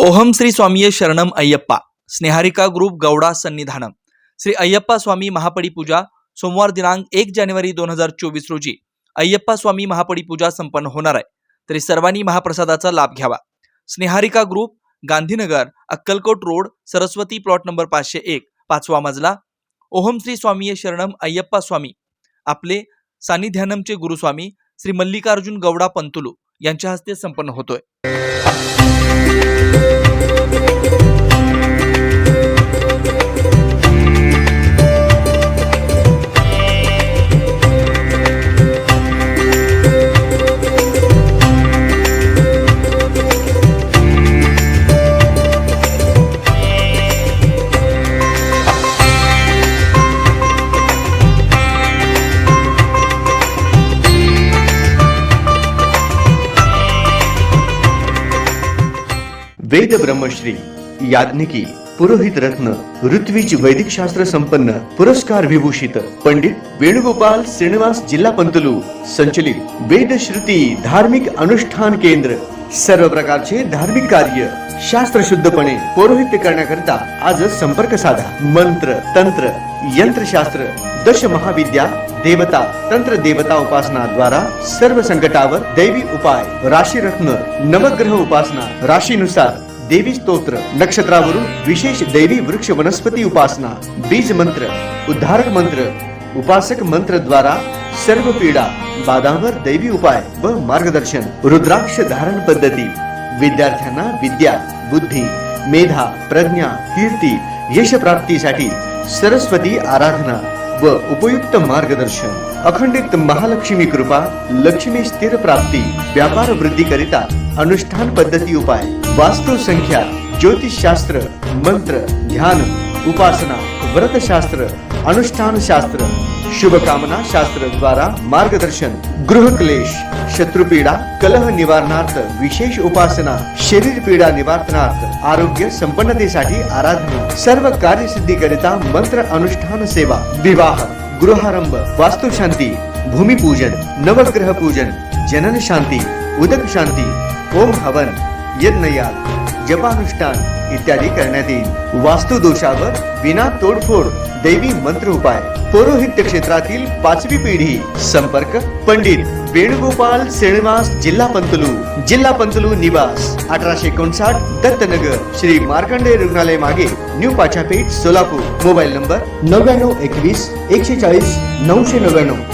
Ohm Shri स्वामीये शरणम Ayyappa स्नेहारिका group Gowda Sannidhanam Shri Ayyappa Swami महापडी पूजा सोमवार दिनांक 1 जानेवारी 2024 रोजी अय्यप्पा स्वामी महापडी पूजा संपन्न होणार आहे। तरी सर्वांनी महाप्रसादाचा लाभ घ्यावा। Sneharika group Gandhinagar Akkalkot road Saraswati plot number 501 5वा मजला। ओहम श्री स्वामीये शरणम अय्यप्पा स्वामी आपले सानिध्यानमचे गुरुस्वामी श्री मल्लिकार्जुन गौडा पंतुलू यांच्या हस्ते संपन्न होतोय। वेद ब्रह्मश्री याज्ञिकी पुरोहित रत्न ऋत्विज वैदिक शास्त्र संपन्न पुरस्कार विभूषित पंडित वेणुगोपाल श्रीनिवास जिल्हा पंतलू संचलित वेद श्रुती धार्मिक अनुष्ठान केंद्र सर्व प्रकारचे धार्मिक कार्य शास्त्र शुद्धपणे पौरोहित्य करण्याकरिता आज संपर्क साधा। मंत्र तंत्र यंत्रशास्त्र दश महाविद्या देवता तंत्र देवता उपासना द्वारा सर्व संकटावर दैवी उपाय राशी रत्न नवग्रह उपासना राशीनुसार देवी स्तोत्र नक्षत्रावरून विशेष दैवी वृक्ष वनस्पती उपासना बीज मंत्र उद्धारक मंत्र उपासक मंत्र द्वारा सर्व पीडा बाधांवर दैवी उपाय व मार्गदर्शन रुद्राक्ष धारण पद्धती विद्यार्थ्यांना विद्या बुद्धी मेधा प्रज्ञा कीर्ती यश प्राप्तीसाठी सरस्वती आराधना व उपयुक्त मार्गदर्शन अखंडित महालक्ष्मी कृपा लक्ष्मी स्थिर प्राप्ती व्यापार वृद्धि करिता अनुष्ठान पद्धती उपाय वास्तु संख्या ज्योतिष शास्त्र मंत्र ध्यान उपासना व्रत शास्त्र अनुष्ठान शास्त्र शुभकामना शास्त्र द्वारा मार्गदर्शन गृह क्लेश शत्रुपीडा कलह निवारणार्थ विशेष उपासना शरीर पीडा निवारणार्थ आरोग्य संपन्नतेसाठी आराधना सर्व कार्यसिद्धी करिता मंत्र अनुष्ठान सेवा विवाह गृहारंभ वास्तुशांती भूमिपूजन नवग्रह पूजन जनन शांती उदक शांती ओम हवन यज्ञयाग जपानुष्ठान इत्यादी करण्यात येईल। वास्तु दोषावर विना तोडफोड दैवी मंत्र उपाय पौरोहित्य क्षेत्रातील 5वी पिढी संपर्क पंडित वेणुगोपाल श्रीनिवास जिल्हा पंतलू निवास 1859 दत्तनगर श्री मार्कंडेय रुग्णालय मागे new Pachapeth Solapur. Mobile number 9921 140 999।